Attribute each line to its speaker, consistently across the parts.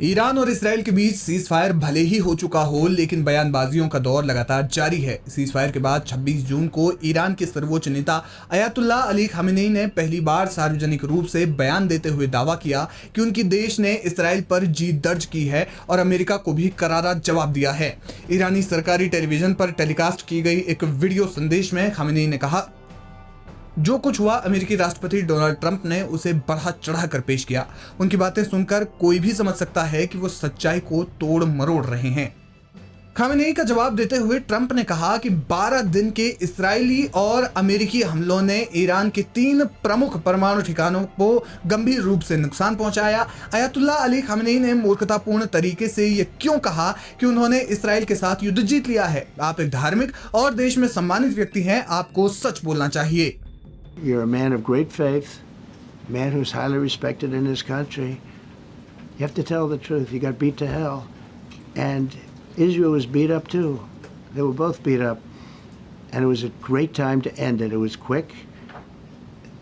Speaker 1: Iran और Israel के बीच cease fire भले ही हो चुका हो, लेकिन बयानबाजियों का दौर लगातार जारी है। सीज फायर के बाद 26 जून को ईरान के सर्वोच्च नेता अयातुल्लाह अली खामेनेई ने पहली बार सार्वजनिक रूप से बयान देते हुए दावा किया कि उनके देश ने इसराइल पर जीत दर्ज की है और अमेरिका को भी करारा जवाब दिया है। ईरानी सरकारी टेलीविजन पर टेलीकास्ट की गई एक वीडियो संदेश में खामेनेई ने कहा, जो कुछ हुआ अमेरिकी राष्ट्रपति डोनाल्ड ट्रंप ने उसे बढ़ा चढ़ा कर पेश किया। उनकी बातें सुनकर कोई भी समझ सकता है कि वो सच्चाई को तोड़ मरोड़ रहे हैं। खामेनेई का जवाब देते हुए ट्रंप ने कहा कि 12 दिन के इस्राएली और अमेरिकी हमलों ने ईरान के 3 प्रमुख परमाणु ठिकानों को गंभीर रूप से नुकसान पहुंचाया। अयातुल्लाह अली खामेनेई ने मूर्खतापूर्ण तरीके से ये क्यों कहा कि उन्होंने इसराइल के साथ युद्ध जीत लिया है। आप एक धार्मिक और देश में सम्मानित व्यक्ति हैं, आपको सच बोलना चाहिए।
Speaker 2: You're a man of great faith, a man who's highly respected in his country. You have to tell the truth. You got beat to hell. And Israel was beat up too. They were both beat up. And it was a great time to end it. It was quick.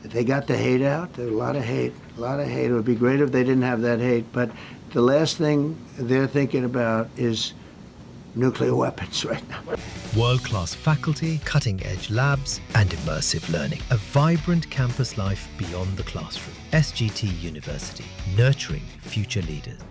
Speaker 2: They got the hate out. There was a lot of hate. A lot of hate. It would be great if they didn't have that hate. But the last thing they're thinking about is nuclear weapons right now.
Speaker 3: World-class faculty, cutting-edge labs, and immersive learning. A vibrant campus life beyond the classroom. SGT University, nurturing future leaders.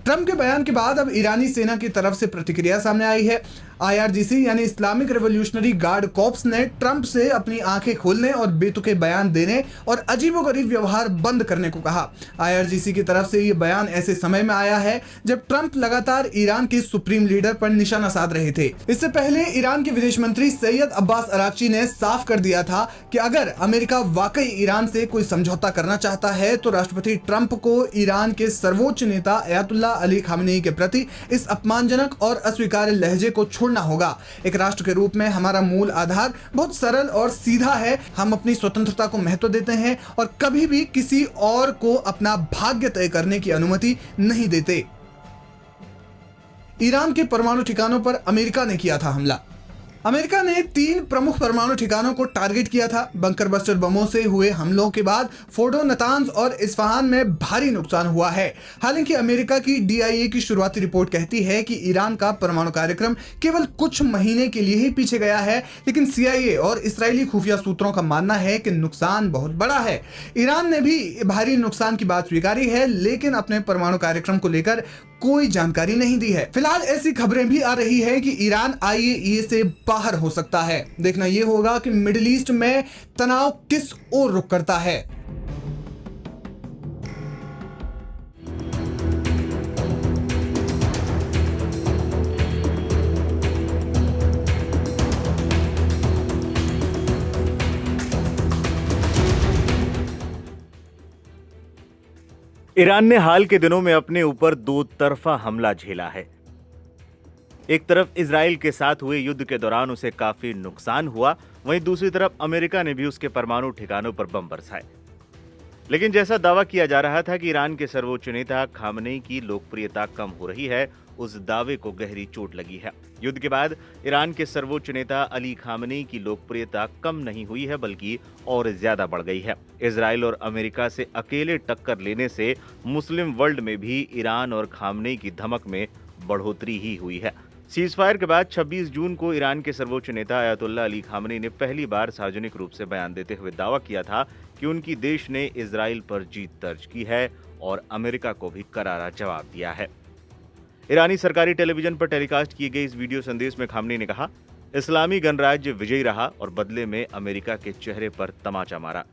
Speaker 1: Trump के बयान के बाद अब ईरानी सेना की तरफ से प्रतिक्रिया सामने आई है। IRGC यानी इस्लामिक रेवोल्यूशनरी गार्ड कॉर्प्स ने ट्रंप से अपनी आंखें खोलने और बेतुके बयान देने और अजीबोगरीब व्यवहार बंद करने को कहा। IRGC की तरफ से ये बयान ऐसे समय में आया है जब ट्रंप लगातार ईरान के सुप्रीम लीडर पर निशाना साध रहे थे। इससे पहले ईरान के विदेश मंत्री सैयद अब्बास अराक्ची ने साफ कर दिया था कि अगर अमेरिका वाकई ईरान से कोई समझौता करना चाहता है तो राष्ट्रपति ट्रंप को ईरान के सर्वोच्च नेता अयातुल्लाह अली खामेनेई के प्रति इस अपमानजनक और अस्वीकार्य लहजे को छोड़ना होगा। एक राष्ट्र के रूप में हमारा मूल आधार बहुत सरल और सीधा है। हम अपनी स्वतंत्रता को महत्व देते हैं और कभी भी किसी और को अपना भाग्य तय करने की अनुमति नहीं देते। ईरान के परमाणु ठिकानों पर अमेरिका ने किया था हमला। अमेरिका ने 3 प्रमुख परमाणु ठिकानों को टारगेट किया था। बंकर बस्टर बमों से हुए हमलों के बाद फोर्डो, नतांज और इस्फहान में भारी नुकसान हुआ है। हालांकि अमेरिका की DIA की शुरुआती रिपोर्ट कहती है कि ईरान का परमाणु कार्यक्रम केवल कुछ महीने के लिए ही पीछे गया है, लेकिन CIA और इस्राएली खुफिया सूत्रों का मानना है कि नुकसान बहुत बड़ा है। ईरान ने भी भारी नुकसान की बात स्वीकारी है, लेकिन अपने परमाणु कार्यक्रम को लेकर कोई जानकारी नहीं दी है। फिलहाल ऐसी खबरें भी आ रही है कि ईरान IAEA से बाहर हो सकता है। देखना यह होगा कि मिडिल ईस्ट में तनाव किस ओर रुख करता है।
Speaker 4: ईरान ने हाल के दिनों में अपने ऊपर 2 तरफा हमला झेला है। एक तरफ इजराइल के साथ हुए युद्ध के दौरान उसे काफी नुकसान हुआ, वहीं दूसरी तरफ अमेरिका ने भी उसके परमाणु ठिकानों पर बम बरसाए। लेकिन जैसा दावा किया जा रहा था कि ईरान के सर्वोच्च नेता खामेनेई की लोकप्रियता कम हो रही है, उस दावे को गहरी चोट लगी है। युद्ध के बाद ईरान के सर्वोच्च नेता अली खामेनेई की लोकप्रियता कम नहीं हुई है, बल्कि और ज्यादा बढ़ गई है। इजराइल और अमेरिका से अकेले टक्कर लेने से मुस्लिम वर्ल्ड में भी ईरान और खामेनेई की धमक में बढ़ोतरी ही हुई है। सीज फायर के बाद 26 जून को ईरान के सर्वोच्च नेता अयातुल्लाह अली खामेनेई ने पहली बार सार्वजनिक रूप से बयान देते हुए दावा किया था कि उनकी देश ने इजराइल पर जीत दर्ज की है और अमेरिका को भी करारा जवाब दिया है। ईरानी सरकारी टेलीविजन पर टेलीकास्ट किए गए इस वीडियो संदेश में खामेनेई ने कहा, इस्लामी गणराज्य विजयी रहा और बदले में अमेरिका के चेहरे पर तमाचा मारा।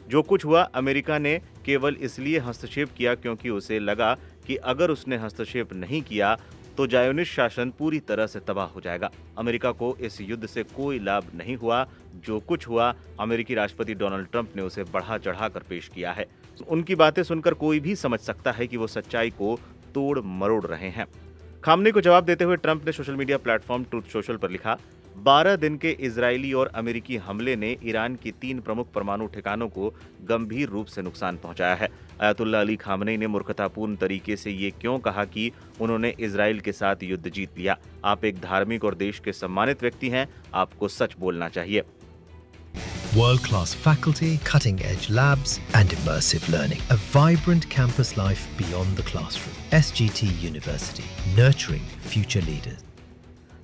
Speaker 4: जो कुछ हुआ अमेरिका ने केवल इसलिए हस्तक्षेप किया क्योंकि उसे लगा कि अगर उसने हस्तक्षेप नहीं किया तो ज़ायोनिस्ट शासन पूरी तरह से तबाह हो जाएगा। अमेरिका को इस युद्ध से कोई लाभ नहीं हुआ। जो कुछ हुआ अमेरिकी राष्ट्रपति डोनाल्ड ट्रंप ने उसे बढ़ा चढ़ाकर पेश किया है। उनकी बातें सुनकर कोई भी समझ सकता है कि वो सच्चाई को तोड़ मरोड़ रहे हैं। खामेनेई को जवाब देते हुए ट्रंप ने social media platform truth social पर लिखा, 12 दिन के इजरायली और अमेरिकी हमले ने ईरान की 3 प्रमुख परमाणु ठिकानों को गंभीर रूप से नुकसान पहुंचाया है। अयातुल्लाह अली खामेनेई ने मूर्खतापूर्ण तरीके से ये क्यों कहा कि उन्होंने इजराइल के साथ युद्ध जीत लिया। आप एक धार्मिक और देश के सम्मानित व्यक्ति हैं, आपको सच बोलना चाहिए।
Speaker 3: World-class faculty, cutting-edge labs, and immersive learning. A vibrant campus life beyond the classroom. SGT University, nurturing future leaders.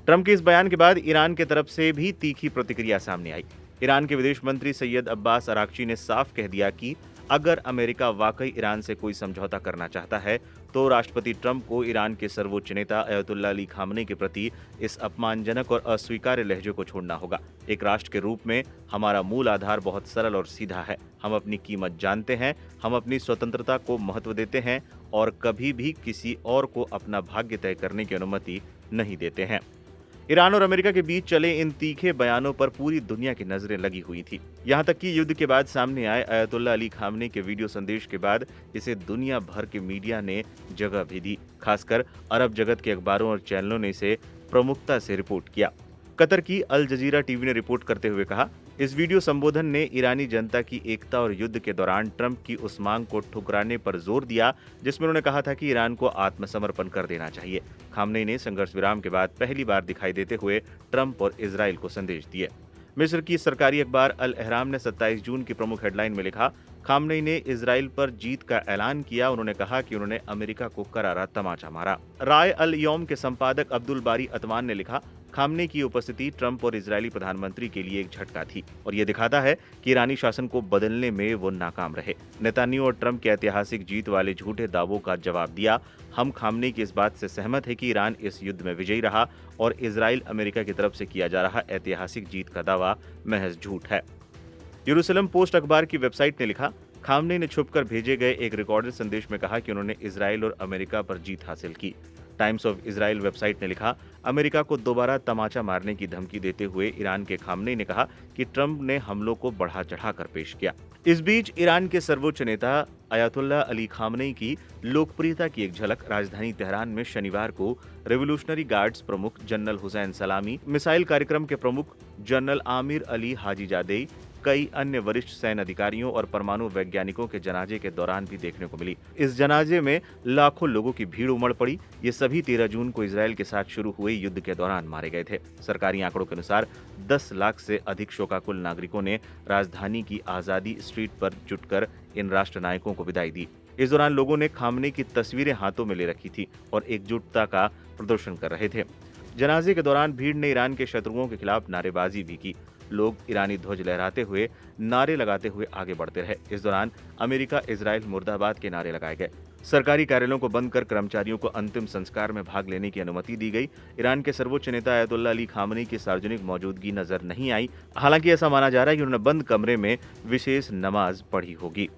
Speaker 4: Trump के इस बयान के बाद ईरान की तरफ से भी तीखी प्रतिक्रिया सामने आई। ईरान के विदेश मंत्री सैयद अब्बास अराक्ची ने साफ कह दिया कि अगर अमेरिका वाकई ईरान से कोई समझौता करना चाहता है तो राष्ट्रपति ट्रंप को ईरान के सर्वोच्च नेता अयतुल्ला अली खामनेई के प्रति इस अपमानजनक और अस्वीकार्य लहजे को छोड़ना होगा। एक राष्ट्र के रूप में हमारा मूल आधार बहुत सरल और सीधा है। हम अपनी कीमत जानते हैं, हम अपनी स्वतंत्रता को महत्व देते हैं और कभी भी किसी और को अपना भाग्य तय करने की अनुमति नहीं देते हैं। ईरान और अमेरिका के बीच चले इन तीखे बयानों पर पूरी दुनिया की नजरें लगी हुई थी। यहां तक कि युद्ध के बाद सामने आए अयतुल्ला अली खामनेई के वीडियो संदेश के बाद इसे दुनिया भर के मीडिया ने जगह भी दी। खासकर अरब जगत के अखबारों और चैनलों ने इसे प्रमुखता से रिपोर्ट किया। कतर की अल जजीरा टीवी ने रिपोर्ट करते हुए कहा, इस वीडियो संबोधन ने ईरानी जनता की एकता और युद्ध के दौरान ट्रंप की उस मांग को ठुकराने पर जोर दिया जिसमें उन्होंने कहा था कि ईरान को आत्मसमर्पण कर देना चाहिए। खामनेई ने संघर्ष विराम के बाद पहली बार दिखाई देते हुए ट्रंप और इजराइल को संदेश दिए। मिस्र की सरकारी अखबार अल अहराम ने 27 जून की प्रमुख हेडलाइन में लिखा, खामनेई ने इजराइल पर जीत का ऐलान किया। उन्होंने कहा कि उन्होंने अमेरिका को करारा तमाचा मारा। राय अल यौम के संपादक अब्दुल बारी अतमान ने लिखा, खामनेई की उपस्थिति ट्रंप और इजरायली प्रधानमंत्री के लिए एक झटका थी और ये दिखाता है कि ईरानी शासन को बदलने में वो नाकाम रहे। नेतान्याहू और ट्रंप के ऐतिहासिक जीत वाले झूठे दावों का जवाब दिया। हम खामनेई की इस बात से सहमत है कि ईरान इस युद्ध में विजयी रहा और इजराइल अमेरिका की तरफ से किया जा रहा ऐतिहासिक जीत का दावा महज झूठ है। यरूशलेम पोस्ट अखबार की वेबसाइट ने लिखा, खामनेई ने छुपकर भेजे गए एक रिकॉर्डेड संदेश में कहा कि उन्होंने इजराइल और अमेरिका पर जीत हासिल की। टाइम्स ऑफ इजराइल वेबसाइट ने लिखा, अमेरिका को दोबारा तमाचा मारने की धमकी देते हुए ईरान के खामनेई ने कहा कि ट्रंप ने हमलों को बढ़ा चढ़ाकर पेश किया। इस बीच ईरान के सर्वोच्च नेता अयतुल्ला अली खामनेई की लोकप्रियता की एक झलक राजधानी तेहरान में शनिवार को रेवोल्यूशनरी गार्ड्स प्रमुख जनरल हुसैन सलामी, मिसाइल कार्यक्रम के प्रमुख जनरल आमिर अली हाजीजादेई, कई अन्य वरिष्ठ सैन्य अधिकारियों और परमाणु वैज्ञानिकों के जनाजे के दौरान भी देखने को मिली। इस जनाजे में लाखों लोगों की भीड़ उमड़ पड़ी। ये सभी 13 जून को इजराइल के साथ शुरू हुए युद्ध के दौरान मारे गए थे। सरकारी आंकड़ों के अनुसार 10 लाख से अधिक शोकाकुल नागरिकों ने राजधानी की आजादी स्ट्रीट पर जुटकर इन राष्ट्र नायकों को विदाई दी। इस दौरान लोगों ने खामनेई की तस्वीरें हाथों में ले रखी थी और एकजुटता का प्रदर्शन कर रहे थे। जनाजे के दौरान भीड़ ने ईरान के शत्रुओं के खिलाफ नारेबाजी भी की। लोग ईरानी ध्वज लहराते हुए नारे लगाते हुए आगे बढ़ते रहे। इस दौरान अमेरिका इजराइल मुर्दाबाद के नारे लगाए गए। सरकारी कार्यालयों को बंद कर कर्मचारियों को अंतिम संस्कार में भाग लेने की अनुमति दी गई। ईरान के सर्वोच्च नेता अयतुल्ला अली खामनेई की सार्वजनिक मौजूदगी नजर नहीं आई। हालांकि ऐसा माना जा रहा है कि उन्होंने बंद कमरे में विशेष नमाज पढ़ी होगी।